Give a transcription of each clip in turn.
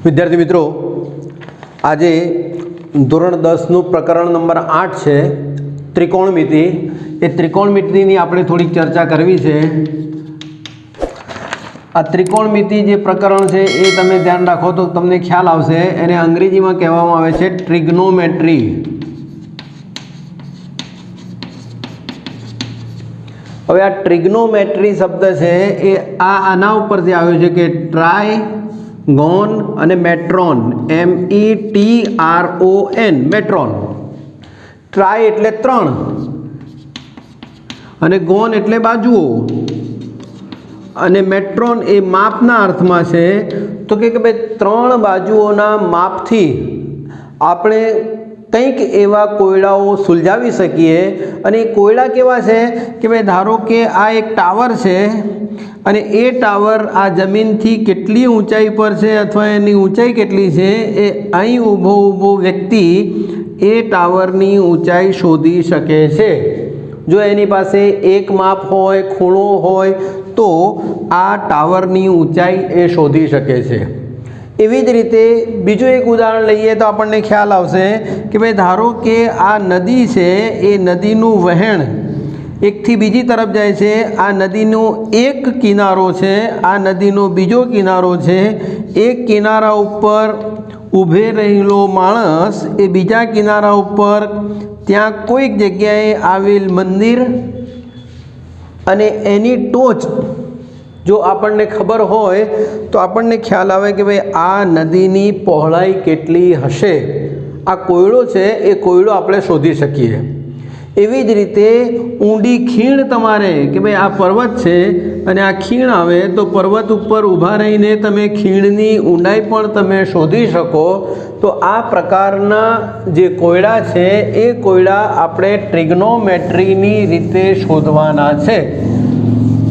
विद्यार्थी मित्रों, आज धोरण 10 प्रकरण नंबर 8 है त्रिकोणमिति। ये त्रिकोणमिति आपणे थोड़ी चर्चा करवी है। आ त्रिकोणमिति जे प्रकरण है ये तमे ध्यान राखो तो तमने ख्याल आवशे। एने अंग्रेजी में कहेवामां आवे छे ट्रिग्नोमेट्री। हवे आ ट्रिग्नोमेट्री शब्द है ये आना उपरथी आव्यो छे कि ट्राइगोन अने मेट्रोन, METRON, मेट्रोन। ट्राई एटले त्रण अने गोन एटले बाजुओ अने मेट्रोन ए मापना अर्थमां छे। तो के भाई त्रण बाजुओना मापथी आपणे कंईक एवा कोयडाओ सुलझावी सकीए। अने कोयडा केवा छे कि भाई धारो के आ एक टावर छे अने ए टावर आ जमीनथी केटली ऊंचाई पर छे अथवा एनी ऊंचाई केटली छे ए अहीं ऊभो ऊभो व्यक्ति ए टावरनी ऊंचाई शोधी शके छे। जो एनी पासे एक माप होय, खूणो होय तो आ टावरनी ऊंचाई ए शोधी शके छे। एवी ज रीते बीजું एक उदाहरण लईए तो आपने ख्याल आवशे कि भाई धारो के आ नदी छे ए नदीनुं वहेण एक थी बीजी तरफ जाए छे। आ नदीनो एक किनारो छे, आ नदीनो बीजो किनारो छे। एक किनारा उपर ऊभे रहेलो माणस ए बीजा किनारा उपर त्यां कोईक जग्याए आवेल मंदिर अने एनी टोच जो आपने खबर होय तो आपने ख्याल आवे कि भाई आ नदीनी पहोळाई केटली हशे। आ कोयडो छे ए कोयडो आपणे शोधी शकीए। एवी ज रीते ऊंडी खीण तमारे कि भाई आ पर्वत छे अने आ खीण आवे तो पर्वत उपर ऊभा रहीने तमे खीणनी ऊंडाई पण तमे शोधी शको। तो आ प्रकारना जे कोयडा छे ए कोयडा आपणे ट्रिग्नोमेट्रीनी रीते शोधवाना छे।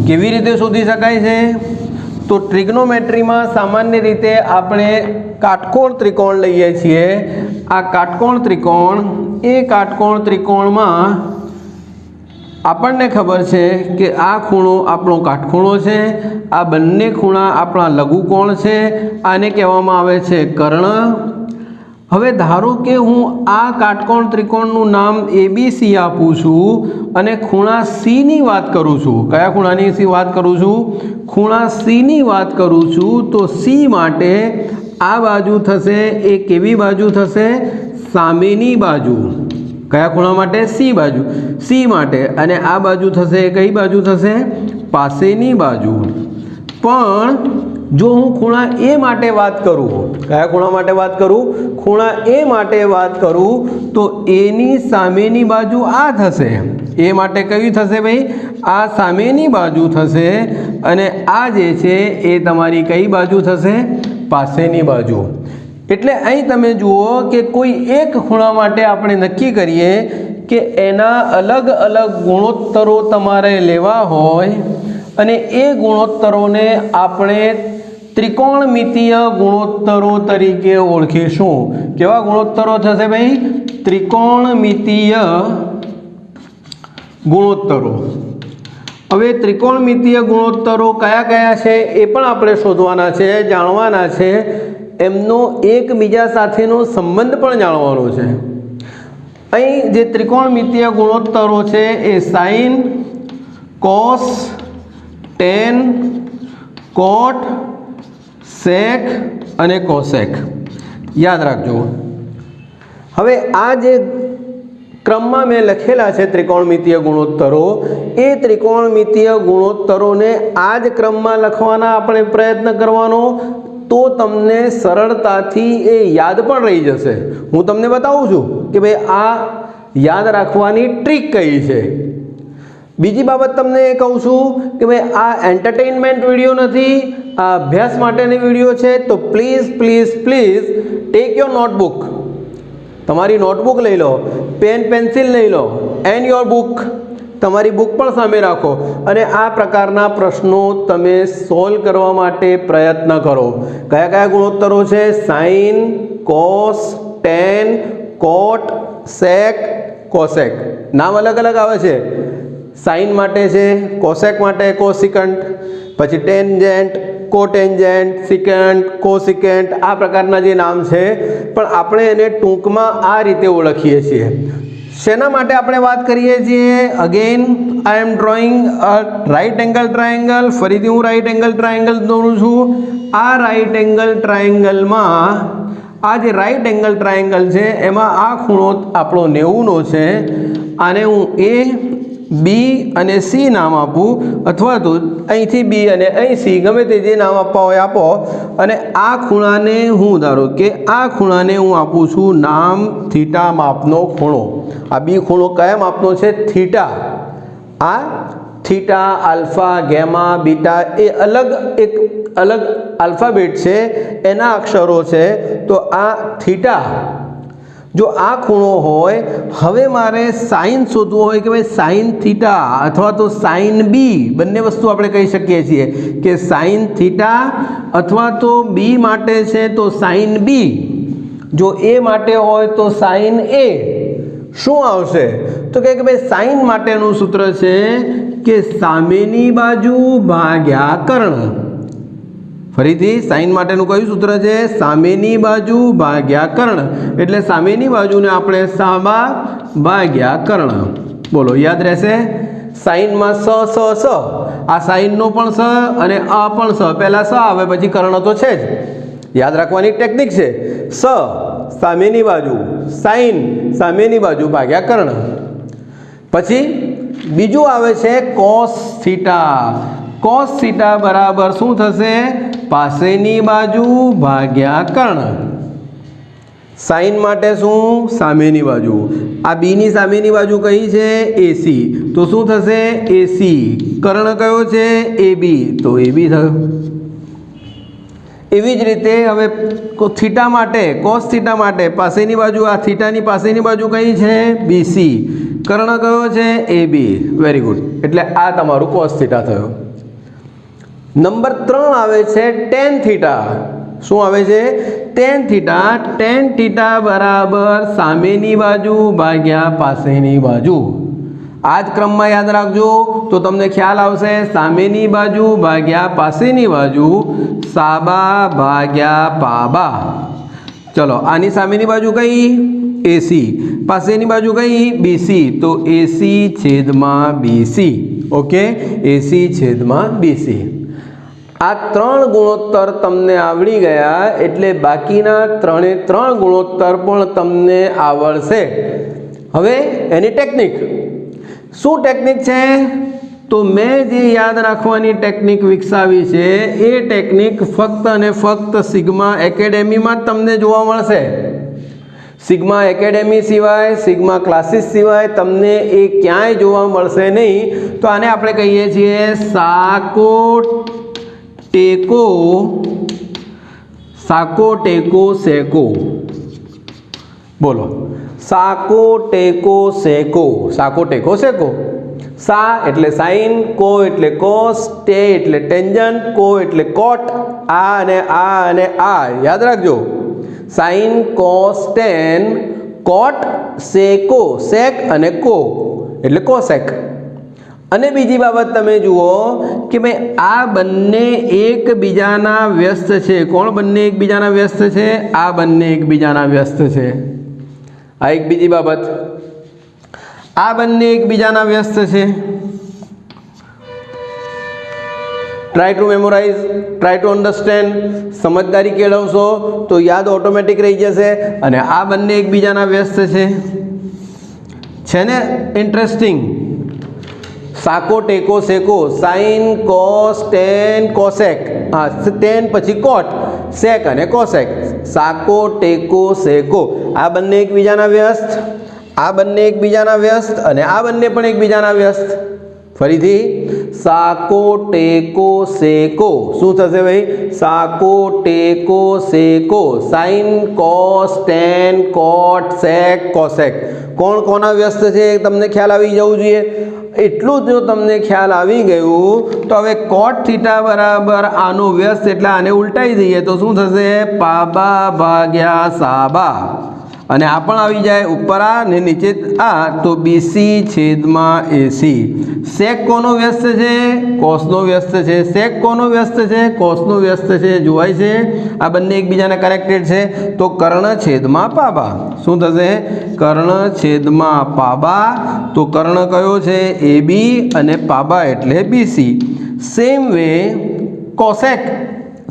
केवी रीते शोधी शकाय छे? तो ट्रिग्नोमेट्री में सामान्य रीते आपणे काटकोण त्रिकोण लईए छीए। आ काटकोण त्रिकोण ए काटकोण त्रिकोण में आपने खबर छे कि आ खूणो आपणो काटखूणो छे, आ बंने खूणा आपणा लघुकोण छे। आने कहेवामां आवे छे कर्ण। हवे धारो के हूँ आ काटकोण त्रिकोणનું नाम ABC आपું છું અને ખૂણા C ની વાત કરું છું। કયા ખૂણાની C વાત કરું છું? ખૂણા C ની વાત કરું છું। તો C માટે આ બાજુ થશે એ કેવી બાજુ થશે? સામેની બાજુ। કયા ખૂણા માટે? C બાજુ। C માટે અને આ બાજુ થશે કઈ બાજુ થશે? પાસેની બાજુ। પણ जो हूँ खूणा ए माटे बात करूँ, क्या खूणा माटे बात करूँ? खूणा ए माटे बात करूँ तो एनी सामेनी बाजू आ थशे। ए माटे कई थशे भाई? आ सामेनी बाजू थशे अने आ जे छे ए तमारी कई बाजू थशे? पासेनी बाजू। एटले અહીં તમે જુઓ કે કોઈ એક ખૂણા માટે આપણે નક્કી કરીએ કે એના અલગ અલગ ગુણોત્તરો તમારે લેવા હોય અને એ ગુણોત્તરોને આપણે त्रिकोणमितीय गुणोत्तरों तरीके ओळखीशुं। केवा गुणोत्तरों थशे भाई? त्रिकोणमितीय गुणोत्तरों। हवे त्रिकोणमितीय गुणोत्तरों कया कया छे ए पण आपणे शोधवाना छे, जाणवाना छे। एमनो एकबीजा साथेनो संबंध पण जाणवानो छे। અહીં જે ત્રિકોણમિતીય ગુણોત્તરો છે એ સાઇન, કોસ, ટેન, કોટ, सेक अने कोसेक याद रखो। हवे आ जे क्रम में मैं लखेला है त्रिकोणमितीय गुणोत्तरों ए त्रिकोणमितीय गुणोत्तरों ने आज क्रम में लखवाना आपणे प्रयत्न करवानो तो तमने सरलताथी ए याद पण रही जशे। हूँ तमने बताऊँ छूं कि भाई आ याद राखवानी ट्रीक कई छे। बीजी बाबत तमने कहूँ छूं कि भाई आ एंटरटेनमेंट विडियो नहीं, आ अभ्यास माटेनी विडियो है। तो please please please take your notebook, तमारी नोटबुक लई लो, पेन पेन्सिल लई लो एंड योर बुक, तमारी बुक पण सामे राखो अने आ प्रकारना प्रश्नों तमे सोल्व करवा माटे प्रयत्न करो। कया कया गुणोत्तरो छे? साइन, कोस, टेन, कोट, सेक, कोसेक। नाम अलग अलग आवे छे। साइन माटे छे, कोसेक माटे कोसिकंट, पछी टेन्जेंट, કોટેન્જન્ટ, સિકેન્ટ, કોસિકેન્ટ, આ પ્રકારના જે નામ છે, પણ આપણે એને ટૂંકમાં આ રીતે ઓળખીએ છીએ. શેના માટે આપણે વાત કરીએ છીએ? Again I am drawing a right angle triangle. ફરીથી હું રાઇટ એંગલ ટ્રાયેંગલ દોરું છું. આ રાઇટ એંગલ ટ્રાયેંગલમાં આ જે રાઇટ એંગલ ટ્રાયેંગલ છે એમાં આ ખૂણો આપણો 90નો છે. આને હું એ, બી અને સી નામ આપું, અથવા તો અહીંથી બી અને અહીં સી, ગમે તે જે નામ આપવા હોય આપો. અને આ ખૂણાને હું ધારો કે આ ખૂણાને હું આપું છું નામ થીટા માપનો ખૂણો. આ બી ખૂણો કયા માપનો છે? થીટા. આ થીટા, આલ્ફા, ગેમા, બીટા એ એક અલગ આલ્ફાબેટ છે, એના અક્ષરો છે. તો આ થીટા, જો આ ખૂણો હોય, હવે મારે સાઇન શોધવું હોય કે ભાઈ સાઇન થીટા અથવા તો સાઇન બી, બંને વસ્તુ આપણે કહી શકીએ છીએ કે સાઇન થીટા અથવા તો બી માટે છે તો સાઇન બી, જો એ માટે હોય તો સાઇન એ. શું આવશે? તો કે ભાઈ સાઇન માટેનું સૂત્ર છે કે સામેની બાજુ ભાગ્યા કર્ણ. ફરીથી સાઇન માટેનું કયું સૂત્ર છે? સામેની બાજુ ભાગ્યા કર્ણ. એટલે સામેની બાજુને આપણે સામા ભાગ્યા કર્ણ. બોલો, યાદ રહેશે? સાઇનમાં સ સ સ, આ સાઇનનો પણ સ અને આ પણ સ. પહેલાં સ આવે પછી કર્ણ તો છે જ. યાદ રાખવાની ટેકનિક છે. સ સામેની બાજુ, સાઇન સામેની બાજુ ભાગ્યા કર્ણ. પછી બીજું આવે છે કોસ થીટા. કોસ થીટા બરાબર શું થશે? પાસેની બાજુ ભાગ્યા કર્ણ. સાઇન માટે શું? સામેની બાજુ. આ બીની સામેની બાજુ કઈ છે? એસી. તો શું થશે? એસી. કર્ણ કયો છે? એબી. તો એબી થયો. એવી જ રીતે હવે થીટા માટે, કોસ થીટા માટે પાસેની બાજુ, આ થીટાની પાસેની બાજુ કઈ છે? બીસી. કર્ણ કયો છે? એબી. Very good. એટલે આ તમારું કોસ થીટા થયો. નંબર 3 આવે છે ટેન થીટા. શું આવે છે? Ten theta. ટેન થીટા બરાબર સામેની બાજુ ભાગ્યા પાસેની બાજુ. આ જ ક્રમમાં યાદ રાખજો તો તમને ખ્યાલ આવશે. સામેની બાજુ ભાગ્યા પાસેની બાજુ, સાબા ભાગ્યા પાબા. ચલો, આની સામેની બાજુ કઈ? એસી. પાસેની બાજુ કઈ? બીસી. તો એસી છેદમાં બીસી. ઓકે, એસી છેદમાં બીસી. આ 3 ગુણોત્તર તમને આવડી ગયા એટલે બાકીના 3 ગુણોત્તર પણ તમને આવડશે. હવે એની ટેકનિક શું ટેકનિક છે? તો મેં જે યાદ રાખવાની ટેકનિક વિકસાવી છે એ ટેકનિક ફક્ત અને ફક્ત સિગ્મા એકેડેમીમાં જ તમને જોવા મળશે. સિગ્મા એકેડેમી સિવાય, સિગ્મા ક્લાસીસ સિવાય તમને એ ક્યાંય જોવા મળશે નહીં. તો આને આપણે કહીએ છીએ સાકો ટેકો સેકો. બોલો, સાકો ટેકો સેકો. સાકો ટેકો સેકો. સા એટલે સાઇન, કો એટલે કોસ, ટે એટલે ટેન્જન્ટ, કો એટલે કોટ. આ અને આ યાદ રાખજો. સાઇન, કોસ, ટેન, કોટ, સેકો. સેક અને કો એટલે કોસેક. અને બીજી બાબત તમે જુઓ કે ભાઈ આ બંને એકબીજાના વ્યસ્ત છે. કોણ બંને એકબીજાના વ્યસ્ત છે? આ બંને એકબીજાના વ્યસ્ત છે. આ એક બીજી બાબત. આ બંને એકબીજાના વ્યસ્ત છે. Try to memorize, try to understand. સમજદારી કેળવશો તો યાદ ઓટોમેટિક રહી જશે. અને આ બંને એકબીજાના વ્યસ્ત છે ને? ઇન્ટરેસ્ટિંગ. સાકો ટેકો સેકો. Sine, cos, tan, cosec. હા, ટેન પછી કોટ, સેક અને કોસેક. સાકો ટેકો સેકો. આ બંને એકબીજાના વ્યસ્ત, આ બંને એકબીજાના વ્યસ્ત અને આ બંને પણ એકબીજાના વ્યસ્ત. ફરીથી સાકો ટેકો સેકો. શું થશે ભાઈ? સાકો ટેકો સેકો. Sine, cos, tan, cot, sec, cosec. કોણ કોના વ્યસ્ત છે તમને ખ્યાલ આવી જવું જોઈએ. એટલું જ જો તમને ખ્યાલ આવી ગયું તો હવે કોટ થીટા બરાબર આનો વ્યસ્ત એટલે આને ઉલટાઈ દઈએ તો શું થશે? પાબા ભાગ્યા સાબા. અને આ પણ આવી જાય ઉપર આ ને નીચે આ, તો બીસી છેદમાં એસી. સેક કોનો વ્યસ્ત છે? કોસનો વ્યસ્ત છે. સેક કોનો વ્યસ્ત છે? કોસનો વ્યસ્ત છે. જોવાય છે આ બંને એકબીજાને કનેક્ટેડ છે. તો કર્ણ છેદમાં પાબા. શું થશે? કર્ણ છેદમાં પાબા. તો કર્ણ કયો છે? એ બી અને પાબા એટલે બીસી. સેમ વે કોસેક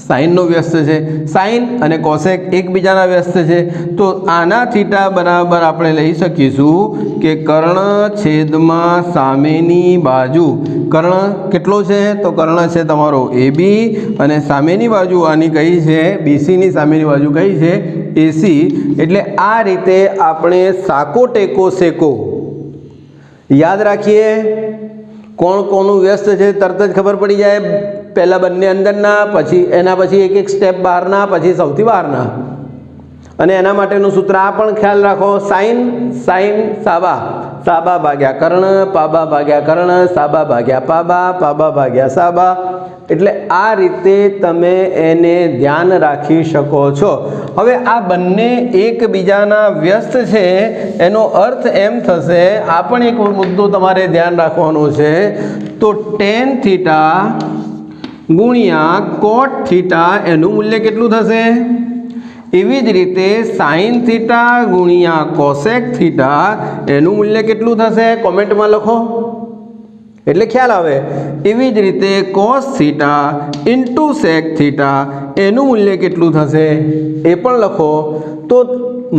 સાઇનનો વ્યસ્ત છે. સાઇન અને કોસેક એકબીજાના વ્યસ્ત છે. તો આના થીટા બરાબર આપણે લઈ શકીશું કે કર્ણ છેદમાં સામેની બાજુ. કર્ણ કેટલો છે? તો કર્ણ છે તમારો એ બી અને સામેની બાજુ આની કઈ છે? બીસીની સામેની બાજુ કઈ છે? એસી. એટલે આ રીતે આપણે સાકો ટેકો સેકો યાદ રાખીએ. કોણ કોનું વ્યસ્ત છે તરત જ ખબર પડી જાય. પહેલાં બંને અંદરના, પછી એના પછી એક એક સ્ટેપ બહારના, પછી સૌથી બહારના. અને એના માટેનું સૂત્ર આ પણ ખ્યાલ રાખો. સાઇન સાઇન સાબા, સાબા ભાગ્યા કર્ણ, પાબા ભાગ્યા કર્ણ, સાબા ભાગ્યા પાબા, પાબા ભાગ્યા સાબા. એટલે આ રીતે તમે એને ધ્યાન રાખી શકો છો. હવે આ બંને એકબીજાના વ્યસ્ત છે એનો અર્થ એમ થશે, આ પણ એક મુદ્દો તમારે ધ્યાન રાખવાનો છે. તો ટેન થીટા ગુણ્યા કોટ થીટા એનું મૂલ્ય કેટલું થશે? એવી જ રીતે સાઇન થીટા ગુણ્યા કોસેક થીટા એનું મૂલ્ય કેટલું થશે? કોમેન્ટમાં લખો એટલે ખ્યાલ આવે. એવી જ રીતે cos theta into sec theta એનું મૂલ્ય કેટલું થશે એ પણ લખો. તો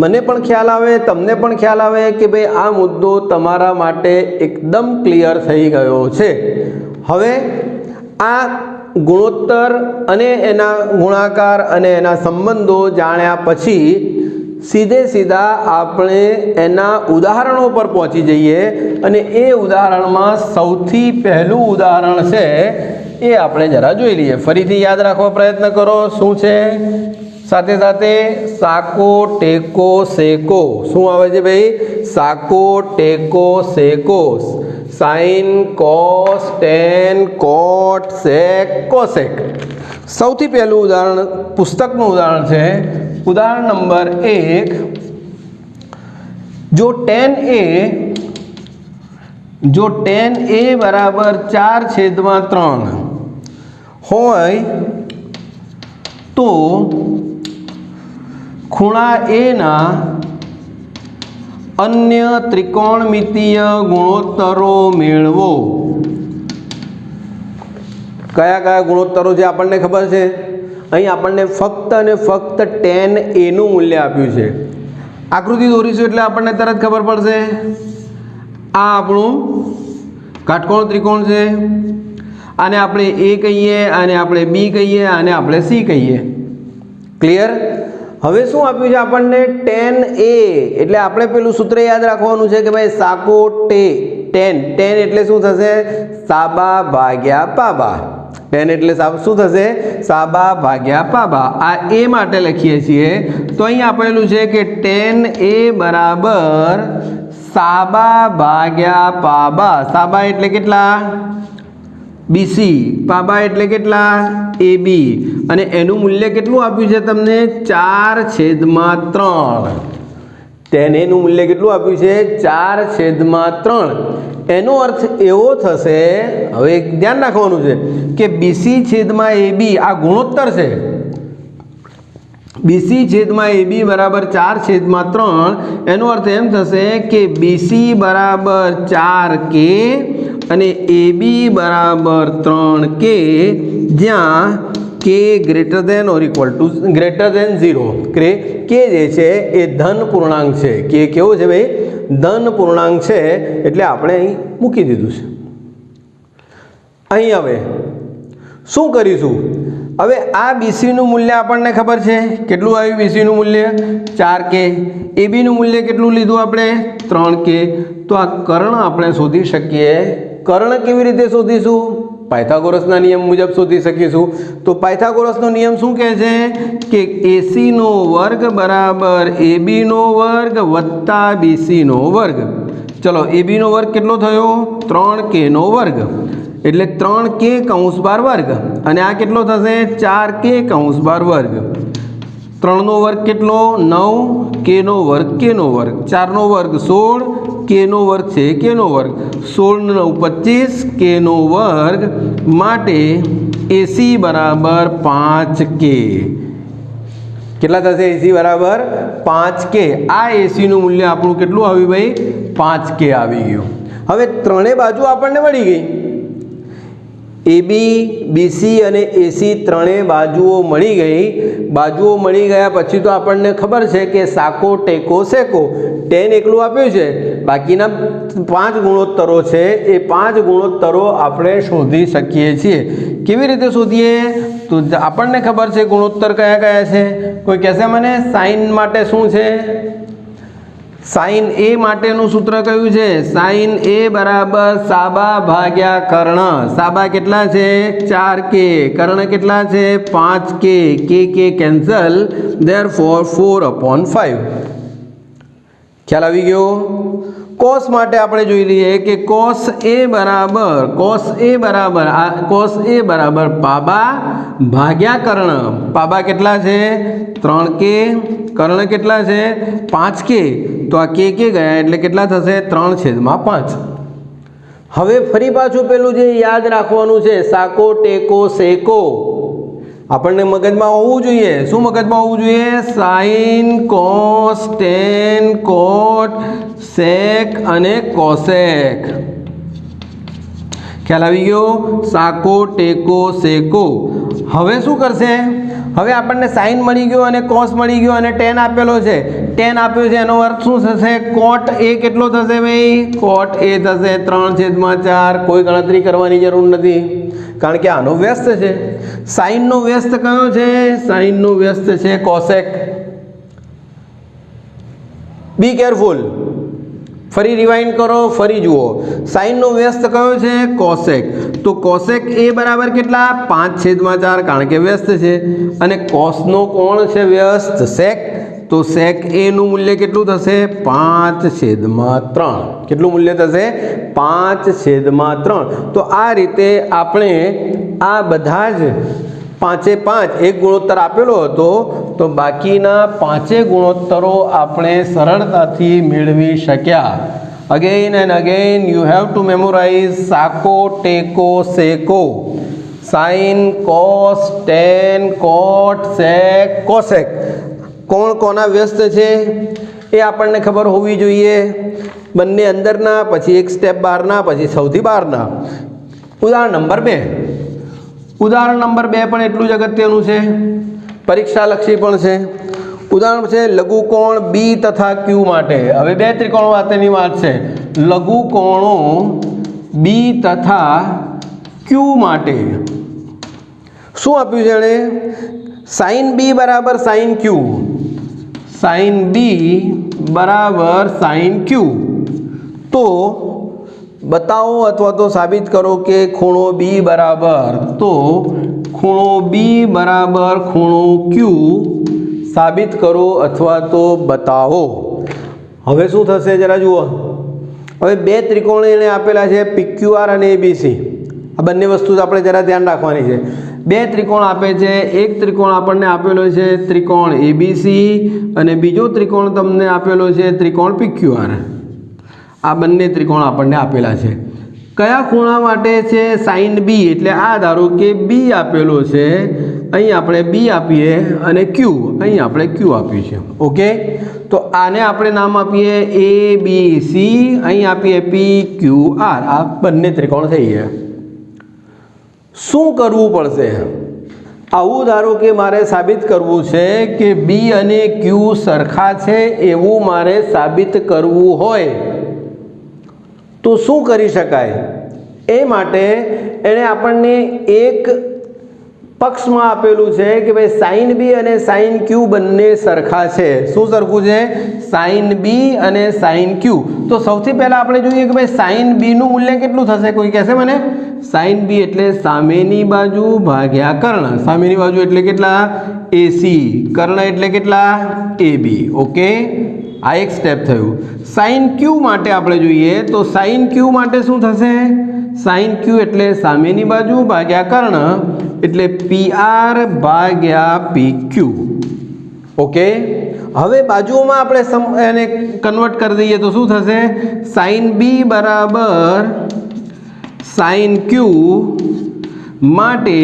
મને પણ ખ્યાલ આવે, તમને પણ ખ્યાલ આવે કે ભાઈ આ મુદ્દો તમારા માટે એકદમ ક્લિયર થઈ ગયો છે. હવે આ ગુણોત્તર અને એના ગુણાકાર અને એના સંબંધો જાણ્યા પછી સીધા આપણે એના ઉદાહરણો પર પહોંચી જઈએ. અને એ ઉદાહરણમાં સૌથી પહેલું ઉદાહરણ છે એ આપણે જરા જોઈ લઈએ. ફરીથી યાદ રાખવા પ્રયત્ન કરો. શું છે? સાથે સાથે સાકો ટેકો સેકો. શું આવે છે ભાઈ? સાકો ટેકો સેકો. Sine cos tan cot sec cosec. સૌથી પહેલું ઉદાહરણ પુસ્તકનું ઉદાહરણ છે. ઉદાહરણ નંબર 1. જો ટેન એ બરાબર 4/3 હોય તો ખૂણા એ ના અન્ય ત્રિકોણમિતીય ગુણોત્તરો મેળવો. કયા કયા ગુણોત્તરો છે આપણને ખબર છે? અહીં આપણને ફક્ત અને ફક્ત ટેન એનું મૂલ્ય આપ્યું છે. આકૃતિ દોરીશું એટલે આપણને તરત ખબર પડશે. આ આપણું કાટકોણ ત્રિકોણ છે. આને આપણે એ કહીએ, આને આપણે બી કહીએ, આને આપણે સી કહીએ. ક્લિયર? હવે શું આપ્યું છે આપણને? ટેન એ. એટલે આપણે પેલું સૂત્ર યાદ રાખવાનું છે કે ભાઈ સાકો ટેન. ટેન એટલે શું થશે? સાબા ભાગ્યા પાબા. ટેન એટલે શું થશે? સાબા ભાગ્યા પાબા. આ એ માટે લખીએ છીએ. તો અહીં આપેલું છે કે ટેન એ બરાબર સાબા ભાગ્યા પાબા. સાબા એટલે કેટલા? બીસી. પાબા એટલે કેટલા? એ બી. અને એનું મૂલ્ય કેટલું આપ્યું છે તમને? 4/3. ટેન એનું મૂલ્ય કેટલું આપ્યું છે? 4/3. એનો અર્થ એવો થશે, હવે ધ્યાન રાખવાનું છે કે બીસી છેદમાં એ બી આ ગુણોત્તર છે. બીસી છેદમાં એ બી બરાબર 4/3. એનો અર્થ એમ થશે કે બીસી બરાબર 4K અને એ બી બરાબર 3K, જ્યાં K greater than or equal to greater than 0. કે જે છે એ ધન પૂર્ણાંક છે. કે કેવો છે ભાઈ? ધન પૂર્ણાંક છે. એટલે આપણે અહીં મૂકી દીધું છે. અહીં હવે શું કરીશું? હવે આ બીસીનું મૂલ્ય આપણને ખબર છે. કેટલું આવ્યું બીસીનું મૂલ્ય? 4K. એ બીનું મૂલ્ય કેટલું લીધું આપણે? 3K. તો આ કર્ણ આપણે શોધી શકીએ. કર્ણ કેવી રીતે શોધીશું? પાયથાગોરસના નિયમ મુજબ શોધી શકીશું. તો પાયથાગોરસનો નિયમ શું કહે છે કે એસીનો વર્ગ બરાબર એબીનો વર્ગ વત્તા બીસીનો વર્ગ. ચલો, એબીનો વર્ગ કેટલો થયો? 3Kનો વર્ગ. એટલે 3K કૌંસ બાર વર્ગ. અને આ કેટલો થશે? 4K કૌંસ બાર વર્ગ. 3નો વર્ગ કેટલો 9, kનો વર્ગ kનો વર્ગ, 4નો વર્ગ 16, kનો વર્ગ છે kનો વર્ગ, 16 ને 9 25, kનો વર્ગ, માટે AC બરાબર 5K. કેટલા થશે AC બરાબર 5K? આ AC નું મૂલ્ય આપણું કેટલું આવ્યું ભાઈ? 5K આવી ગયું. હવે ત્રણેય બાજુ આપણને મળી ગઈ. AB, BC અને AC ત્રણેય બાજુઓ મળી ગઈ. બાજુઓ મળી ગયા પછી તો આપણને ખબર છે કે સાકો ટેકો સેકો tan એકલું આપ્યું છે, બાકીના 5 ગુણોત્તરો છે એ 5 ગુણોત્તરો આપણે શોધી શકીએ છીએ. કેવી રીતે શોધીએ? તો આપણને ખબર છે ગુણોત્તર કયા કયા છે. કોઈ કહેશે મને સાઇન માટે શું છે? સાઇન A માટેનું સૂત્ર કયું છે? સાઇન A બરાબર સાબા ભાગ્યા કર્ણ. સાબા કેટલા છે? 4K. કર્ણ કેટલા છે? 5K. K cancel, therefore 4/5. ખ્યાલ આવી ગયો? કોસ માટે આપણે જોઈ લઈએ કે કોસ A બરાબર પાબા ભાગ્યા કર્ણ. પાબા કેટલા છે? 3K. કર્ણ કેટલા છે? 5K. તો આ K ગયા એટલે કેટલા થશે? 3/5. હવે ફરી પાછું પેલું જે યાદ રાખવાનું છે સાકો ટેકો સેકો આપણને મગજમાં હોવું જોઈએ. શું મગજમાં હોવું જોઈએ? સાઇન, કોસ, ટેન, કોટ, સેક અને કોસેક. ખ્યાલ આવી ગયો? સાકો ટેકો સેકો. હવે શું કરશે? હવે આપણને સાઇન મળી ગયો અને કોસ મળી ગયો અને ટેન આપેલો છે. ટેન આપ્યો છે એનો અર્થ શું થશે? કોટ A કેટલો થશે ભાઈ? કોટ A થશે 3/4. કોઈ ગણતરી કરવાની જરૂર નથી કારણ કે આનો વ્યસ્ત છે. સાઇનનો વ્યસ્ત કયો છે? સાઇનનો વ્યસ્ત છે કોસેક. Be careful. ફરી રિવાઇન્ડ કરો, ફરી જુઓ. સાઇનનો વ્યસ્ત કયો છે? કોસેક. તો કોસેક A બરાબર કેટલા? 5/4 કારણ કે વ્યસ્ત છે. અને કોસનો કોણ છે વ્યસ્ત? સેક. તો સેક A નું મૂલ્ય કેટલું થશે? 5/3. કેટલું મૂલ્ય થશે? 5/3. તો આ રીતે આપણે આ બધા જ 5/5 એક ગુણોત્તર આપેલો હતો તો બાકીના 5 ગુણોત્તરો આપણે સરળતાથી મેળવી શક્યા. Again and again you have to memorize સાકો ટેકો સેકો, sine, cos, tan, cot, sec, cosec. કોણ કોના વ્યસ્ત છે એ આપણને ખબર હોવી જોઈએ. બંને અંદરના, પછી એક સ્ટેપ બહારના, પછી સૌથી બહારના. ઉદાહરણ નંબર 2. ઉદાહરણ નંબર 2 પણ એટલું જ અગત્યનું છે, પરીક્ષાલક્ષી પણ છે. ઉદાહરણ છે લઘુકોણ B તથા Q માટે. હવે બે ત્રિકોણો માટેની વાત છે. લઘુકોણો B તથા Q માટે શું આપ્યું છે એણે? સાઇન B બરાબર સાઇન Q. સાઇન B બરાબર સાઇન Q. તો બતાવો અથવા તો સાબિત કરો કે ખૂણો B બરાબર, તો ખૂણો B બરાબર ખૂણો Q સાબિત કરો અથવા તો બતાવો. હવે શું થશે જરા જુઓ. હવે બે ત્રિકોણ એને આપેલા છે PQR અને ABC. આ બંને વસ્તુ આપણે જરા ધ્યાન રાખવાની છે. બે ત્રિકોણ આપે છે. એક ત્રિકોણ આપણને આપેલો છે ત્રિકોણ ABC અને બીજો ત્રિકોણ તમને આપેલો છે ત્રિકોણ PQR. આ બંને ત્રિકોણ આપણને આપેલા છે. કયા ખૂણા માટે છે? Sine B. એટલે આ ધારો કે B આપેલો છે, અહીં આપણે B આપીએ અને Q, અહીં આપણે Q આપ્યું છે. ઓકે, તો આને આપણે નામ આપીએ ABC, અહીં આપીએ PQR. આ બંને ત્રિકોણ થઈ ગયા. શું કરવું પડશે? આવું ધારો કે મારે સાબિત કરવું છે કે B અને Q સરખા છે એવું મારે સાબિત કરવું હોય તો શું કરી શકાય? એ માટે એણે આપણને એક પક્ષમાં આપેલું છે કે ભાઈ સાઇન B અને સાઇન Q બંને સરખા છે. શું સરખું છે? સાઇન B અને સાઇન Q. તો સૌથી પહેલાં આપણે જોઈએ કે ભાઈ સાઇન B નું મૂલ્ય કેટલું થશે? કોઈ કહેશે મને? સાઇન B એટલે સામેની બાજુ ભાગ્યા કર્ણ. સામેની બાજુ એટલે કેટલા? AC. કર્ણ એટલે કેટલા? AB. ઓકે, આ એક સ્ટેપ થયું. સાઇન Q માટે આપણે જોઈએ તો સાઇન Q માટે શું થશે? સાઇન Q એટલે સામેની બાજુ ભાગ્યા કર્ણ એટલે PR ભાગ્યા PQ. ओके, हवे बाजुओमां आपणे एने कन्वर्ट कर दईए तो शुं थशे? साइन बी बराबर साइन क्यू माटे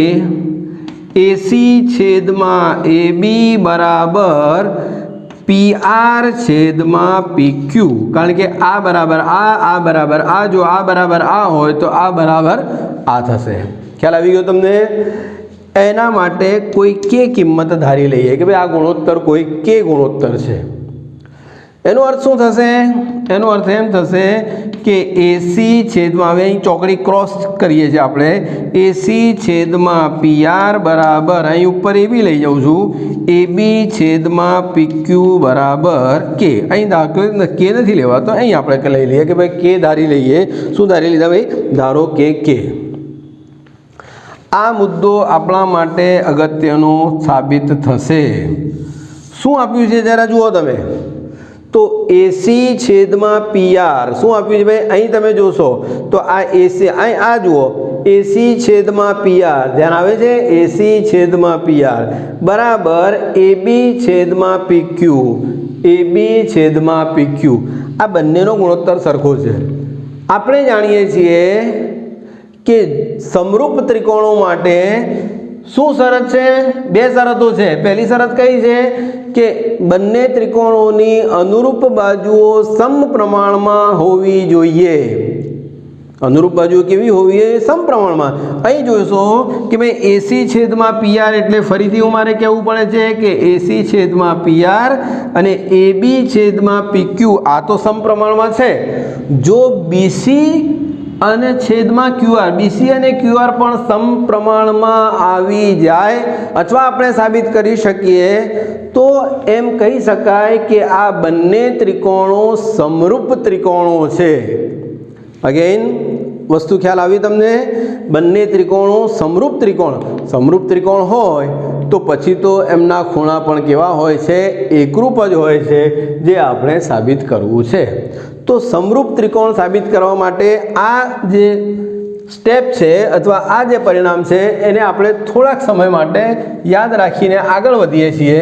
एसी छेदमां ए बी बराबर पी आर छेदमां पी क्यू, कारण के आ बराबर आ बराबर आ, जो आ बराबर आ होय तो आ बराबर आ थशे। ख्याल आवी गयो तमने? एना माटे कोई के किंमत धारी लईए कि भाई आ गुणोत्तर कोई के गुणोत्तर छे। एनो अर्थ शुं थशे? एनो अर्थ एम थशे कि एसी छेदमां, हवे अहीं ચોકડી क्रॉस करीए छीए आपणे, एसी छेदमां पी आर बराबर, अहीं उपर ए बी लई जाऊं छुं, ए बी छेदमां पी क्यू बराबर के। अहीं दाखलो के नथी लेवा तो अहीं आपणे लई लईए कि भाई के धारी लईए। शुं धारी लीधा भाई? धारो के। आ मुद्दो आपणा माटे अगत्यनो साबित थशे। शुं आप्युं छे जरा जुओ तमे, तो एसी छेदमां पी आर शुं आप्युं छे भाई? अहीं तमे जोशो तो आ एसी, अहीं आ जुओ एसी छेदमां पी आर, ध्यान आवे छे? एसी छेदमां पी आर बराबर ए बी छेदमां पी क्यू, ए बी छेदमां पी क्यू। आ बंनेनो गुणोत्तर सरखो छे। आपणे जाणीए छीए कि समरूप त्रिकोणों माटे શું શરત છે? બે શરતો છે। પહેલી શરત કઈ છે કે બંને ત્રિકોણોની અનુરૂપ બાજુઓ સમપ્રમાણમાં હોવી જોઈએ। અનુરૂપ બાજુઓ કેવી હોવી જોઈએ? સમપ્રમાણમાં। અહીં જોશો કે ભાઈ એસી છેદમાં પીઆર એટલે ફરીથી હું મારે કહેવું પડે છે કે એસી છેદમાં પીઆર અને એ બી છેદમાં પીક્યુ આ તો સમપ્રમાણમાં છે। જો બીસી અને છેદમાં ક્યુઆર, બીસી અને ક્યુઆર પણ સમપ્રમાણમાં આવી જાય અથવા આપણે સાબિત કરી શકીએ તો એમ કહી શકાય કે આ બંને ત્રિકોણો સમરૂપ ત્રિકોણો છે। અગેન વસ્તુ ખ્યાલ આવી તમને? બંને ત્રિકોણો સમરૂપ ત્રિકોણ હોય તો પછી તો એમના ખૂણા પણ કેવા હોય છે? એકરૂપ જ હોય છે, જે આપણે સાબિત કરવું છે। तो समरूप त्रिकोण साबित करवा माटे आ जे स्टेप छे अथवा आ जे परिणाम छे एने आपणे थोड़ाक समय माटे याद राखीने आगळ वधीए छीए।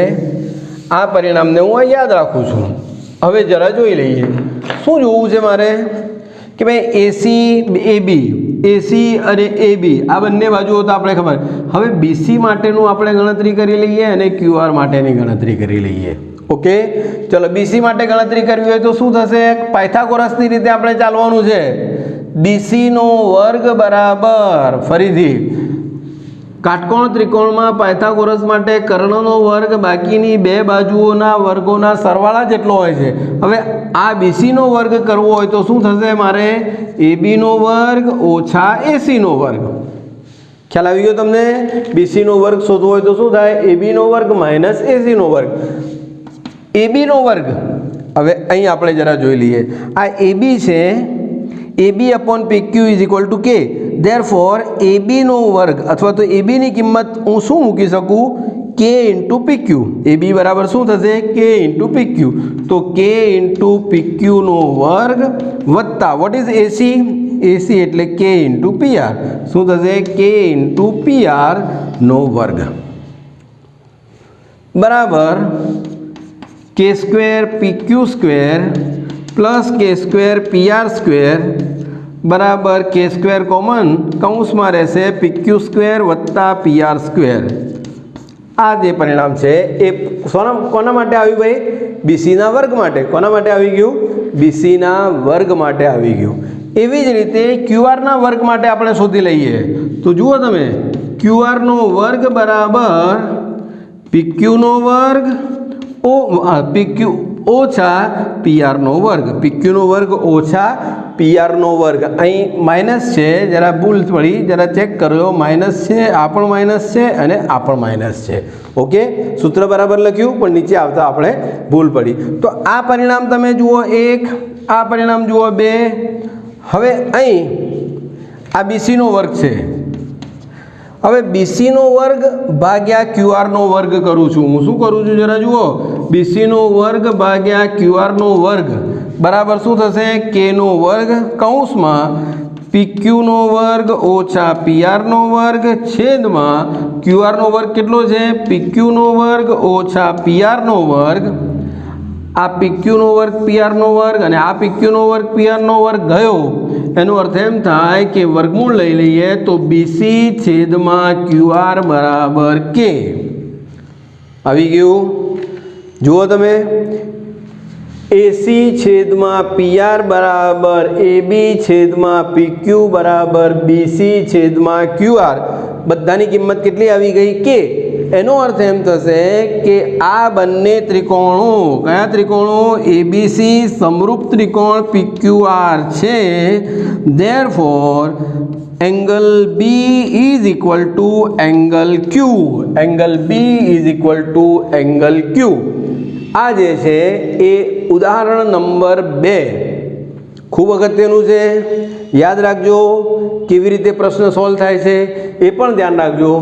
आ परिणामने हूँ याद राखुं छुं। हवे जरा जोई लईए शुं जोवुं छे मारे कि भाई एसी ए बी, एसी अने ए बी आ बंने बाजुओ तो आपणे खबर। हवे बीसी माटेनुं आपणे गणतरी करी लईए अने क्यूआर माटेनी गणतरी करी लईए। ओके, चलो बीसी माटे गणतरी करवी होय तो शुं थशे? पायथागोरसनी रीते आपणे चालवानुं छे। बीसी नो वर्ग बराबर, फरीथी काटकोण त्रिकोणमां पायथागोरस माटे कर्णनो वर्ग बाकीनी बे बाजुओना वर्गोना सरवाळा जेटलो होय छे। हवे आ बीसी नो वर्ग करवो होय तो शुं थशे मारे? एबी नो वर्ग ओछा एसी नो वर्ग। ख्याल आवी गयो तमने? बीसी नो वर्ग शोधवो होय तो शुं थाय? एबी नो वर्ग माइनस एसी नो वर्ग। ए बी नो वर्ग, हवे अहीं आपणे जरा जोई लईए। आ ए बी छे, A B upon P Q is equal to K. Therefore A B नो वर्ग अथवा तो ए बी नी किंमत हूँ शुं मूकी शकूँ? K into P Q. A B बराबर शुं थशे? के इंटू पी क्यू। तो के इंटू पी क्यू नो वर्ग वत्ता वॉट इज एसी? एसी एटले के इंटू पी आर। शुं थशे? के इंटू पी आर नो वर्ग बराबर के square P Q square plus के स्क्वेर पी आर स्क्वेर बराबर के स्क्वेर कॉमन कौंस में रहेशे पी क्यू स्क्वेर वत्ता पी आर स्क्वेर। आ जे परिणाम है ए कोना माटे आव्युं भाई? बीसी ना वर्ग माटे। कोना माटे आवी गयुं? बीसी ना वर्ग माटे आवी गयुं। एवी ज रीते क्यूआर ना वर्ग माटे आपणे शोधी लईए तो जुओ तमे क्यूआर नो वर्ग बराबर पी क्यू नो वर्ग पी क्यू ओछा पी आर नो वर्ग। पी क्यू नो वर्ग ओछा पी आर नो वर्ग। अहीं माइनस है, जरा भूल पड़ी, जरा चेक करो। माइनस है, आ पण माइनस है अने आ पण माइनस है। ओके, सूत्र बराबर लख्युं पण नीचे आवता आपणे भूल पड़ी। तो आ परिणाम तमे जुओ 1, आ परिणाम जुओ 2। हवे अहीं आ बीसी नो वर्ग छे। हवे बीसी नो वर्ग भाग्या क्यूआर नो वर्ग करूँ छूँ। हूँ शू करूँ छूँ जरा जुओ? बीसी नो वर्ग भाग्या क्यूआर नो वर्ग बराबर शू थशे? के नो वर्ग कौंस में PQ નો વર્ગ ઓછા PR નો વર્ગ છેદમાં QR નો વર્ગ કેટલો છે? PQ નો વર્ગ ઓછા PR નો વર્ગ. આ PQ નો વર્ગ PR નો વર્ગ અને આ PQ નો વર્ગ PR નો વર્ગ ગયો. એનો અર્થ એમ થાય કે વર્ગમૂળ લઈ લઈએ તો BC છેદમાં QR બરાબર K. આવી ગયું? જુઓ તમે, AC છેદમાં PR બરાબર AB છેદમાં PQ બરાબર BC છેદમાં QR. બધાની કિંમત કેટલી આવી ગઈ? K. એનો અર્થ એમ થશે કે આ બંને ત્રિકોણો, કયા ત્રિકોણો? ABC સમરૂપ ત્રિકોણ PQR છે. Therefore angle B is equal two angle Q. Angle B is equal two angle Q. આ જે છે એ ઉદાહરણ નંબર 2 ખૂબ અગત્યનું છે. યાદ રાખજો કેવી રીતે પ્રશ્ન સોલ્વ થાય છે એ પણ ધ્યાન રાખજો.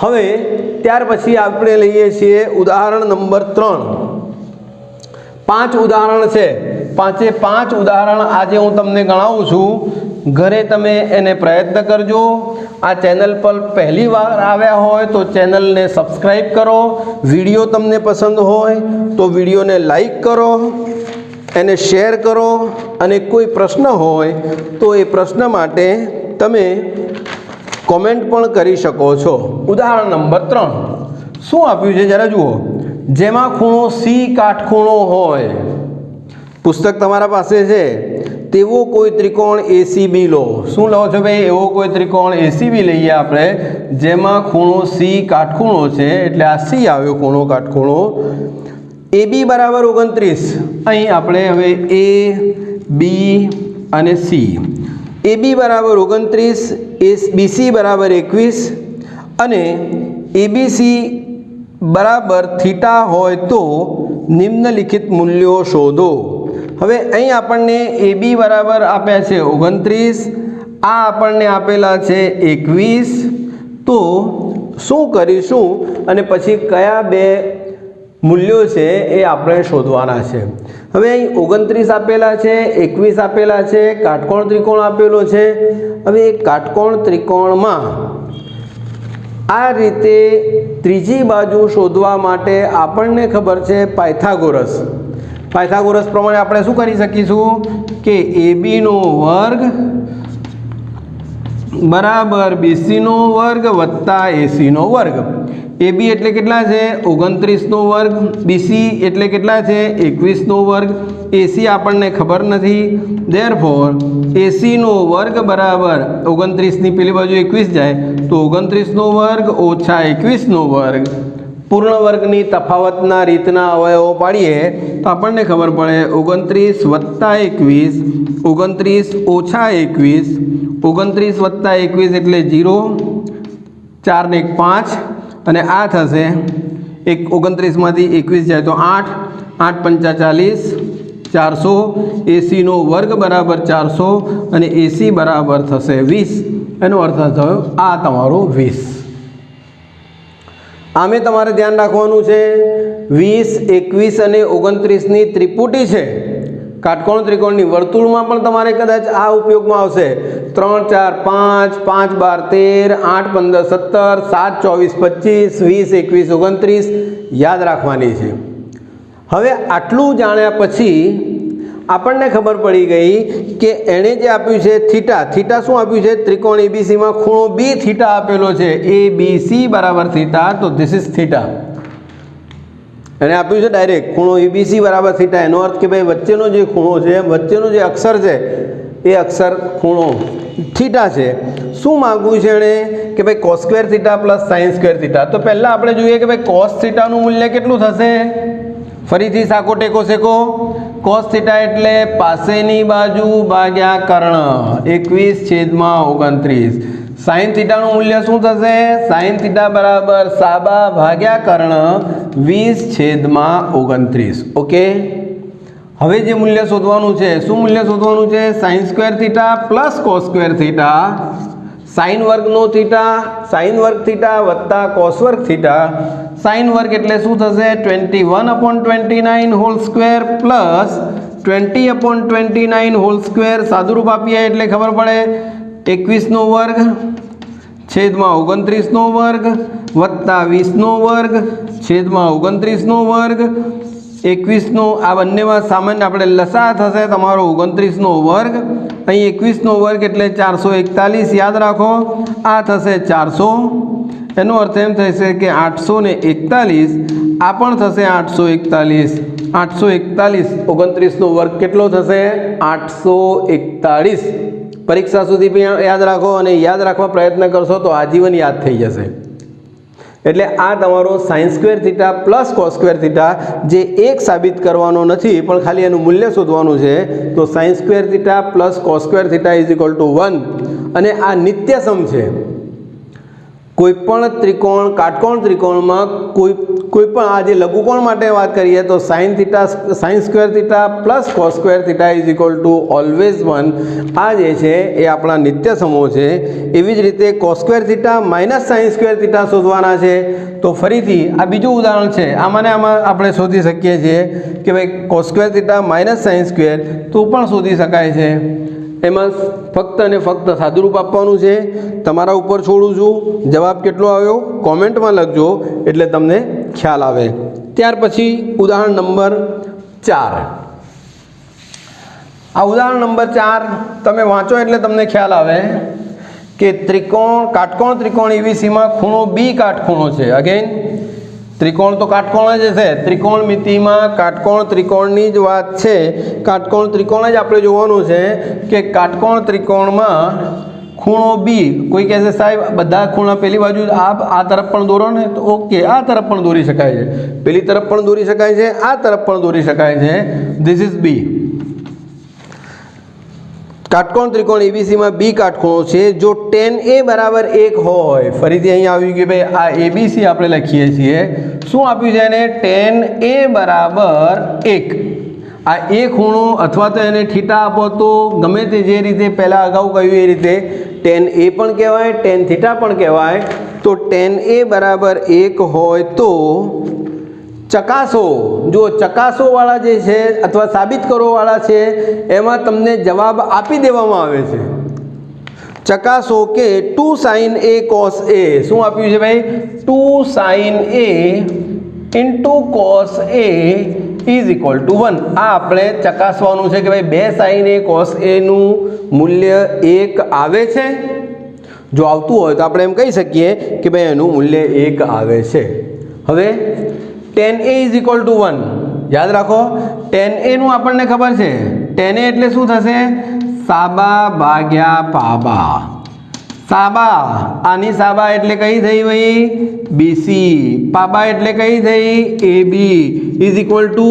હવે ત્યાર પછી આપણે લઈએ છીએ ઉદાહરણ નંબર 3. 5 ઉદાહરણ છે. 5 ઉદાહરણ આજે હું તમને ગણાવું છું. ઘરે તમે એને પ્રયત્ન કરજો. આ ચેનલ પર પહેલી વાર આવ્યા હોય તો ચેનલને સબસ્ક્રાઈબ કરો. વિડીયો તમને પસંદ હોય તો વિડીયોને લાઈક કરો, એને શેર કરો, અને કોઈ પ્રશ્ન હોય તો એ પ્રશ્ન માટે તમે કોમેન્ટ પણ કરી શકો છો. ઉદાહરણ નંબર 3 શું આપ્યું છે જરા જુઓ. જેમાં ખૂણો C કાટખૂણો હોય, પુસ્તક તમારા પાસે છે, તેવો કોઈ ત્રિકોણ ACB લો. શું લો છો ભાઈ? એવો કોઈ ત્રિકોણ ACB લઈએ આપણે, જેમાં ખૂણો C કાટખૂણો છે, એટલે આ C આવ્યો ખૂણો કાટખૂણો. AB બરાબર 29. અહીં આપણે હવે A, B અને C. AB બરાબર 29, BC બરાબર 21 અને ABC બરાબર થીટા હોય તો નિમ્નલિખિત મૂલ્યો શોધો. હવે અહીં આપણને AB બરાબર આપ્યા છે 29, આ આપણને આપેલા છે 21. તો શું કરીશું અને પછી કયા બે મૂલ્યો છે એ આપણે શોધવાના છે. હવે અહીં 29 આપેલા છે, 21 આપેલા છે, કાટકોણ ત્રિકોણ આપેલો છે. હવે એ કાટકોણ ત્રિકોણમાં આ રીતે ત્રીજી બાજુ શોધવા માટે આપણને ખબર છે પાયથાગોરસ. પાયથાગોરસ પ્રમાણે આપણે શું કરી શકીશું કે AB નો વર્ગ બરાબર BC નો વર્ગ વત્તા AC નો વર્ગ. AB એટલે કેટલા છે? 29 નો વર્ગ. BC એટલે કેટલા છે? 21 નો વર્ગ. AC આપણને ખબર નથી. ધેરફોર AC નો વર્ગ બરાબર 29 ની પેલી બાજુ 21 જાય તો 29 નો વર્ગ ઓછા 21 નો વર્ગ. પૂર્ણ વર્ગની તફાવતના રીતના અવયવો પાડીએ તો આપણને ખબર પડે 29 વત્તા 21, 29 ઓછા 21, 29 વત્તા 21 એટલે 0, 4 ને 1 5 અને આ થશે 29માંથી 21 જાય તો 8, 8 પંચા 40, 400. AC નો વર્ગ બરાબર 400 અને AC બરાબર થશે 20. એનો અર્થ થયો આ તમારો 20. આમે તમારે ધ્યાન રાખવાનું છે 20, 21 અને 29ની ત્રિપુટી છે કાટકોણ ત્રિકોણની. વર્તુળમાં પણ તમારે કદાચ આ ઉપયોગમાં આવશે. 3, 4, 5, 5, 12, 13, 8, 15, 17, 7, 24, 25, 20, 21, 29 યાદ રાખવાની છે. હવે આટલું જાણ્યા પછી આપણને ખબર પડી ગઈ કે એણે જે આપ્યું છે થીટા. થીટા શું આપ્યું છે? ત્રિકોણ ABCમાં ખૂણો B થીટા આપેલો છે. ABC બરાબર થીટા, તો ધીસ ઇઝ થીટા. એને આપ્યું છે ડાયરેક્ટ ખૂણો ABC બરાબર થીટા. એનો અર્થ કે ભાઈ વચ્ચેનો જે ખૂણો છે, વચ્ચેનો જે અક્ષર છે એ અક્ષર ખૂણો થીટા છે. શું માગવું છે એણે? કે ભાઈ cos square theta plus sin square theta. તો પહેલાં આપણે જોઈએ કે ભાઈ cos થીટાનું મૂલ્ય કેટલું થશે. ફરીથી સાકો ટેકો શેકો. cos થીટા એટલે પાસેની બાજુ ભાગ્યા કર્ણ 21/29. sin થીટાનું મૂલ્ય શું થશે? sin થીટા બરાબર સાબા ભાગ્યા કર્ણ 20/29. ઓકે. હવે જે મૂલ્ય શોધવાનું છે, શું મૂલ્ય શોધવાનું છે? sin square theta plus cos square theta, sin વર્ગનો થીટા, sin વર્ગ થીટા વત્તા cos વર્ગ થીટા. sin વર્ગ એટલે શું થશે? 21/29 whole square plus 20/29 whole square. સાદુરૂપ આપીએ એટલે ખબર પડે 21નો વર્ગ છેદમાં 29નો વર્ગ વત્તા 20નો વર્ગ છેદમાં 29નો વર્ગ 21નો આ બંનેમાં સામાન્ય આપણે લસા થશે તમારો 29નો વર્ગ, અહીં 21નો વર્ગ એટલે 441 યાદ રાખો, આ થશે 400, એનો અર્થ એમ થશે કે 841, આ પણ થશે 841, 841 29નો વર્ગ કેટલો થશે 841। પરીક્ષા સુધી પણ યાદ રાખો અને યાદ રાખવા પ્રયત્ન કરશો તો આજીવન યાદ થઈ જશે। એટલે આ તમારો sin square theta plus cos square theta જે એક સાબિત કરવાનો નથી પણ ખાલી એનું મૂલ્ય શોધવાનું છે, તો sin square theta plus cos square theta is equal two 1 અને આ નિત્ય સમ છે। કોઈપણ ત્રિકોણ કાટકોણ ત્રિકોણમાં કોઈપણ આ જે લઘુકોણ માટે વાત કરીએ તો sin square theta plus cos square theta is equal two always 1, આ જે છે એ આપણા નિત્ય સમો છે। એવી જ રીતે cos square theta minus sin square theta શોધવાના છે, તો ફરીથી આ બીજું ઉદાહરણ છે, આમાં આપણે શોધી શકીએ છીએ કે ભાઈ cos square theta minus sin square તો પણ શોધી શકાય છે। એમાં ફક્ત અને ફક્ત સાદુરૂપ આપવાનું છે, તમારા ઉપર છોડું છું। જવાબ કેટલો આવ્યો કોમેન્ટમાં લખજો એટલે તમને ખ્યાલ આવે। ત્યાર પછી ઉદાહરણ નંબર 4, આ ઉદાહરણ નંબર 4 તમે વાંચો એટલે તમને ખ્યાલ આવે કે કાટકોણ ત્રિકોણ એબીસીમાં ખૂણો બી કાટખૂણો છે। અગેન ત્રિકોણ તો કાટકોણ જ છે, ત્રિકોણમિતિમાં કાટકોણ ત્રિકોણની જ વાત છે, કાટકોણ ત્રિકોણ જ આપણે જોવાનું છે કે કાટકોણ ત્રિકોણમાં ખૂણો બી, કોઈ કહેશે સાહેબ બધા ખૂણા પેલી બાજુ આ તરફ પણ દોરો ને, તો ઓકે આ તરફ પણ દોરી શકાય છે, પેલી તરફ પણ દોરી શકાય છે, આ તરફ પણ દોરી શકાય છે, ધીસ ઇઝ બી। કાટકોણ ત્રિકોણ એબીસીમાં બી કાટખૂણો છે, જો tan A બરાબર 1 હોય, ફરીથી અહીં આવી ગયું ભાઈ આ એબીસી આપણે લખીએ છીએ, શું આપ્યું છે એને tan A બરાબર 1, આ એ ખૂણો અથવા તો એને થીટા આપો તો ગમે તે જે રીતે પહેલાં અગાઉ કહ્યું એ રીતે tan A પણ કહેવાય tan થીટા પણ કહેવાય, તો tan A બરાબર 1 હોય તો ચકાસો, જો ચકાસોવાળા જે છે અથવા સાબિત કરોવાળા છે એમાં તમને જવાબ આપી દેવામાં આવે છે। ચકાસો કે 2 sin A cos A, શું આપ્યું છે ભાઈ 2 sin A into cos A is equal two 1। આ આપણે ચકાસવાનું છે કે ભાઈ 2 sin A cos A નું મૂલ્ય 1 આવે છે, જો આવતું હોય તો આપણે એમ કહી શકીએ કે ભાઈ એનું મૂલ્ય 1 આવે છે। હવે tan A is equal two 1 યાદ રાખો, tan A નું આપણને ખબર છે, tan A એટલે શું થશે સાબા ભાગ્યા પાબા, સાબા આની સાબા એટલે કઈ થઈ ભાઈ BC, પાબા એટલે કઈ થઈ AB ઇઝ ઇક્વલ ટુ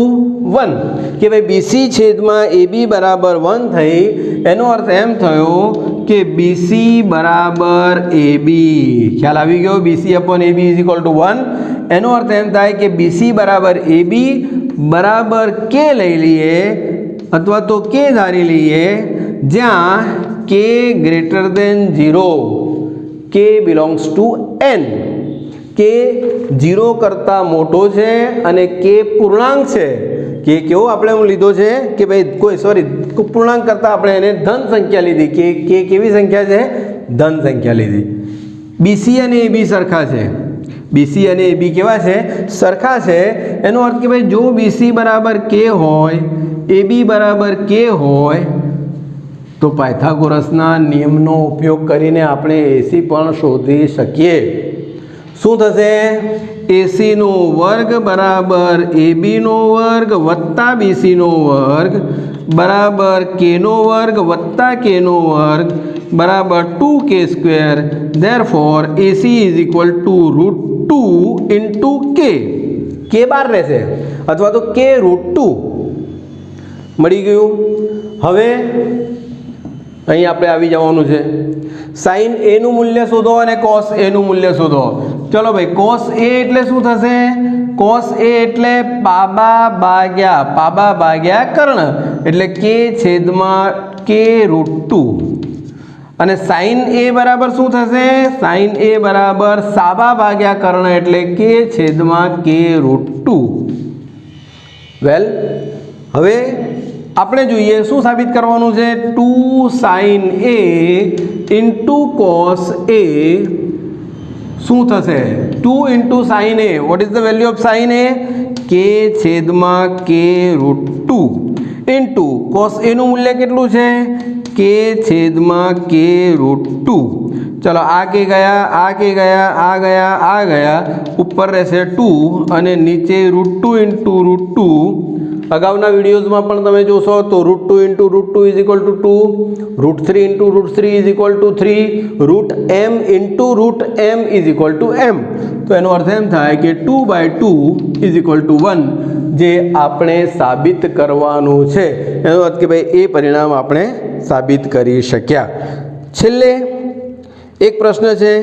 1 કે ભાઈ BC છેદમાં AB બરાબર 1 થઈ, એનો અર્થ એમ થયો કે BC બરાબર AB, ખ્યાલ આવી ગયો, BC upon AB is equal two 1, એનો અર્થ એમ થાય કે BC બરાબર AB બરાબર K લઈ લઈએ અથવા તો K ધારી લઈએ, જ્યાં K greater than 0, K belongs to N, K 0 કરતાં મોટો છે અને K પૂર્ણાંક છે। K કેવો આપણે લીધો છે કે ભાઈ પૂર્ણાંક કરતાં આપણે એને ધન સંખ્યા લીધી, K કેવી સંખ્યા છે ધન સંખ્યા લીધી। BC અને AB સરખા છે, BC અને AB કેવા છે સરખા છે, એનો અર્થ કે ભાઈ જો BC બરાબર K હોય AB બરાબર K હોય તો પાયથાગોરસના નિયમનો ઉપયોગ કરીને આપણે AC પણ શોધી શકીએ। શું થશે AC નો વર્ગ બરાબર AB નો વર્ગ વત્તા BC નો વર્ગ બરાબર K નો વર્ગ વત્તા K નો વર્ગ બરાબર 2K square, therefore AC is equal to √2 into K બાર રહેશે અથવા તો K √2 મળી ગયું। હવે અહીં આપણે આવી જવાનું છે, sin A નું મૂલ્ય શોધો અને cos A નું મૂલ્ય શોધો। ચલો ભાઈ cos A એટલે શું થશે, cos A એટલે પાબા ભાગ્યા કર્ણ એટલે K છેદમાં K √2 અને sin A બરાબર શું થશે, sin A બરાબર સાબા ભાગ્યા કર્ણ એટલે K છેદમાં K √2। વેલ હવે આપણે જોઈએ શું સાબિત કરવાનું છે, 2 sin A ઇન્ટુ કોસ એ શું થશે 2 into sign A. What is the value of sine એ? કે છેદમાં કે રૂટ 2 ઇન્ટુ કોસ એનું મૂલ્ય કેટલું છે? કે છેદમાં કે રૂટ 2. ચલો આ કે ગયા, આ કે ગયા, આ ગયા, આ ગયા, ઉપર રહેશે 2 અને નીચે રૂટ 2 ઇન્ટુ રૂટ 2. અગાઉના વિડીયોઝમાં પણ તમે જોશો તો root 2 into root 2 is equal to 2, root 3 into root 3 is equal to 3, root M into root M is equal to M. તો એનો અર્થ એમ થાય કે 2/2 ઇઝ ઇક્વલ ટુ 1, જે આપણે સાબિત કરવાનું છે. એનો અર્થ કે ભાઈ એ પરિણામ આપણે સાબિત કરી શક્યા. છેલ્લે એક પ્રશ્ન છે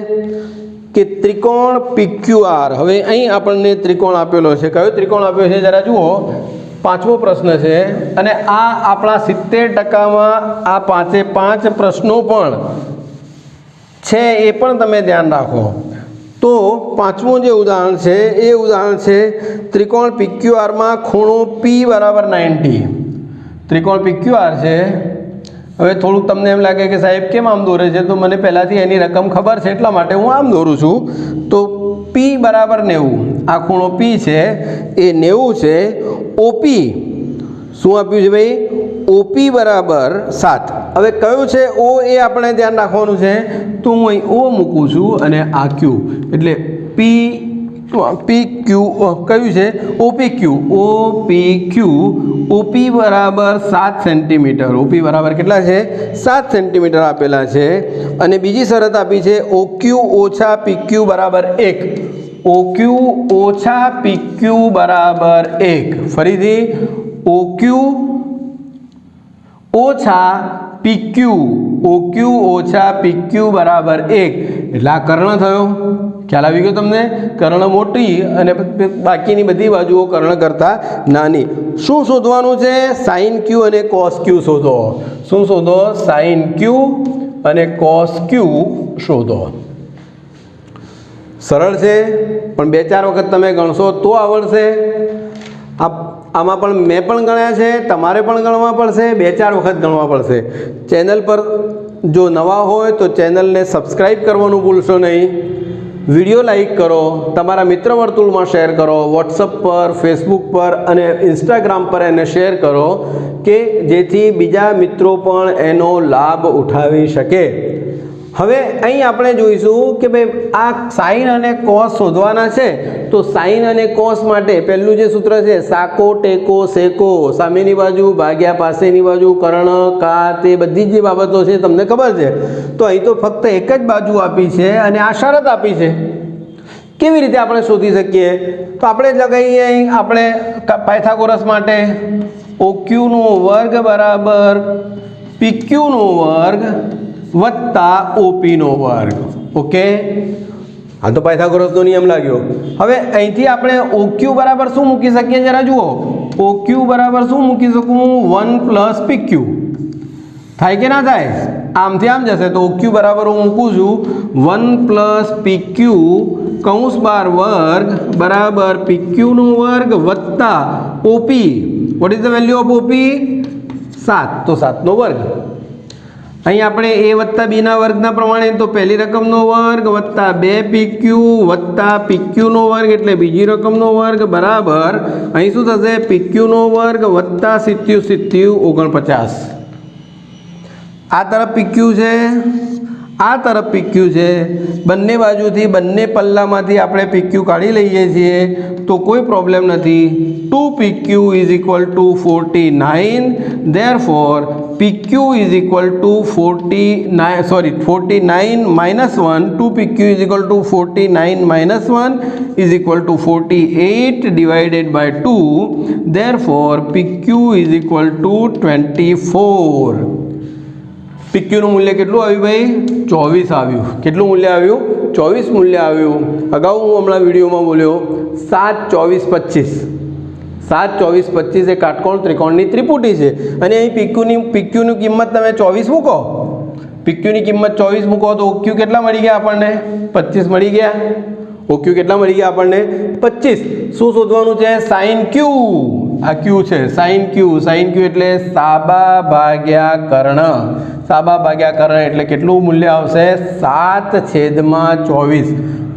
કે ત્રિકોણ PQR. હવે અહીં આપણને ત્રિકોણ આપેલો છે. કયો ત્રિકોણ આપ્યો છે જરા જુઓ. 5મો પ્રશ્ન છે અને આ આપણા 70%માં આ 5 પ્રશ્નો પણ છે, એ પણ તમે ધ્યાન રાખો. તો 5મું જે ઉદાહરણ છે એ ઉદાહરણ છે ત્રિકોણ PQRમાં ખૂણો P બરાબર 90. ત્રિકોણ PQR છે. હવે થોડુંક તમને એમ લાગે કે સાહેબ કેમ આમ દોરે છે, તો મને પહેલાંથી એની રકમ ખબર છે એટલા માટે હું આમ દોરું છું. તો P બરાબર 90, આ ખૂણો P છે એ 90 છે. OP શું આપ્યું છે ભાઈ? OP બરાબર 7. હવે કયું છે O એ આપણે ધ્યાન રાખવાનું છે. તો હું અહીં O મૂકું છું અને આ Q, એટલે PQ કયું છે? OPQ. OP બરાબર 7 સેન્ટીમીટર. OP બરાબર કેટલા છે? 7 સેન્ટીમીટર આપેલા છે. અને બીજી શરત આપી છે OQ ઓછા PQ બરાબર 1. OQ ઓછા PQ બરાબર 1. ફરીથી OQ ઓછા PQ, OQ ઓછા PQ બરાબર 1. એટલે આ કર્ણ થયો. ખ્યાલ આવી ગયો તમને? કર્ણ મોટી અને બાકીની બધી બાજુઓ કર્ણ કરતાં નાની. શું શોધવાનું છે? સાઇન Q અને કોસ Q શોધો. શું શોધો? સાઇન Q અને કોસ Q શોધો. સરળ છે, પણ 2-4 વખત તમે ગણશો તો આવડશે. આમાં પણ મેં પણ ગણ્યા છે, તમારે પણ ગણવા પડશે, 2-4 વખત ગણવા પડશે. ચેનલ પર જો નવા હોય તો ચેનલને સબસ્ક્રાઈબ કરવાનું ભૂલશો નહીં. વિડીયો લાઈક કરો, તમારા મિત્ર વર્તુળમાં શેર કરો, વોટ્સઅપ પર, ફેસબુક પર અને ઇન્સ્ટાગ્રામ પર એને શેર કરો કે જેથી બીજા મિત્રો પણ એનો લાભ ઉઠાવી શકે. હવે અહીં આપણે જોઈશું કે ભાઈ આ સાઇન અને કોસ શોધવાના છે. તો સાઇન અને કોસ માટે પહેલું જે સૂત્ર છે સાકો ટેકો સેકો, સામેની બાજુ ભાગ્યા પાસેની બાજુ, કર્ણ કાત, એ બધી જે બાબતો છે તમને ખબર છે. તો અહીં તો ફક્ત એક જ બાજુ આપી છે અને આ શરત આપી છે. કેવી રીતે આપણે શોધી શકીએ? તો આપણે લગાવીએ અહીં આપણે પાયથાગોરસ માટે OQ નો વર્ગ બરાબર PQ નો વર્ગ વત્તા OP નો વર્ગ. ઓકે, આ તો પાયથાગોરસનો નિયમ લાગ્યો. હવે અહીંથી આપણે OQ બરાબર શું મૂકી શકીએ જરા જુઓ. OQ બરાબર શું મૂકી શકું? 1 + PQ. થાય કે ના થાય? આમથી આમ જશે તો OQ બરાબર હું મૂકું છું 1 + PQ કૌંસ બાર વર્ગ બરાબર PQ નો વર્ગ વત્તા OP. What is the value of OP? 7. તો 7 નો વર્ગ. અહીં આપણે A વત્તા B ના વર્ગના પ્રમાણે તો પહેલી રકમનો વર્ગ વત્તા 2PQ વત્તા PQ નો વર્ગ એટલે બીજી રકમનો વર્ગ બરાબર અહીં શું થશે? PQ નો વર્ગ વત્તા 70 49. આ તરફ PQ છે, આ તરફ PQ છે. બંને બાજુથી બંને પલ્લામાંથી આપણે PQ કાઢી લઈએ છીએ તો કોઈ પ્રોબ્લેમ નથી. 2PQ = 49. Therefore PQ = 49 - 1. 2PQ = 49 - 1 = 48/2. Therefore PQ = 24. PQ નું મૂલ્ય કેટલું આવ્યું ભાઈ? 24 આવ્યું. કેટલું મૂલ્ય આવ્યું? 24 મૂલ્ય આવ્યું. અગાઉ હું હમણાં વિડીયોમાં બોલ્યો 7 24 25. 7 24 25 એ કાટકોણ ત્રિકોણની ત્રિપુટી છે અને અહીં PQની કિંમત તમે 24 મૂકો. PQની કિંમત 24 મૂકો તો OQ કેટલા મળી ગયા આપણને? 25 મળી ગયા. OQ કેટલા મળી ગયા આપણને? 25. શું શોધવાનું છે? Sine Q. આ ક્યુ છે, સાઇન ક્યુ એટલે સાબા ભાગ્યા કર્ણ. સાબા ભાગ્યા કર્ણ એટલે કેટલું મૂલ્ય આવશે? 7/24.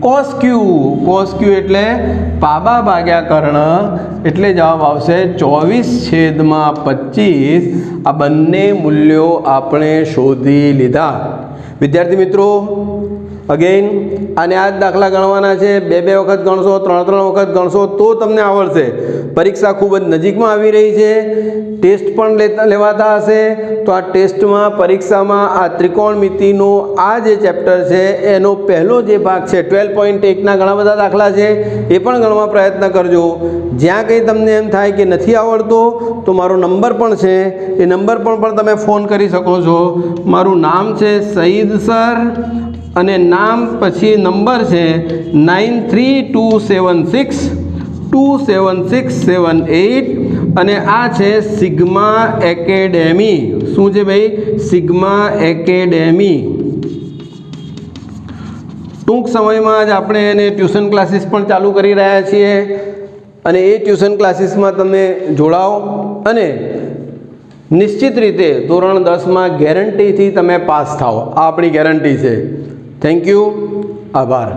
કોસ ક્યુ એટલે પાબા ભાગ્યા કર્ણ એટલે જવાબ આવશે 24/25. આ બંને મૂલ્યો આપણે શોધી લીધા. વિદ્યાર્થી મિત્રો, અગેન આને આ જ દાખલા ગણવાના છે. 2 વખત ગણશો, 3 વખત ગણશો તો તમને આવડશે. પરીક્ષા ખૂબ જ નજીકમાં આવી રહી છે. ટેસ્ટ પણ લેવાતા હશે. તો આ ટેસ્ટમાં, પરીક્ષામાં આ ત્રિકોણમિતિનો આ જે ચેપ્ટર છે એનો પહેલો જે ભાગ છે 12.1ના ઘણા બધા દાખલા છે, એ પણ ગણવા પ્રયત્ન કરજો. જ્યાં કંઈ તમને એમ થાય કે નથી આવડતો તો મારો નંબર પણ છે, એ નંબર પર પણ તમે ફોન કરી શકો છો. મારું નામ છે સઈદ સર અને નામ પછી નંબર છે 9327627678 અને આ છે સિગ્મા એકેડેમી. શું છે ભાઈ? Sigma academy. ટૂંક સમયમાં જ આપણે એને ટ્યુશન ક્લાસીસ પણ ચાલુ કરી રહ્યા છીએ અને એ ટ્યુશન ક્લાસીસમાં તમે જોડાઓ અને નિશ્ચિત રીતે ધોરણ 10માં ગેરંટીથી તમે પાસ થાઓ. આ આપણી ગેરંટી છે. Thank you. આભાર.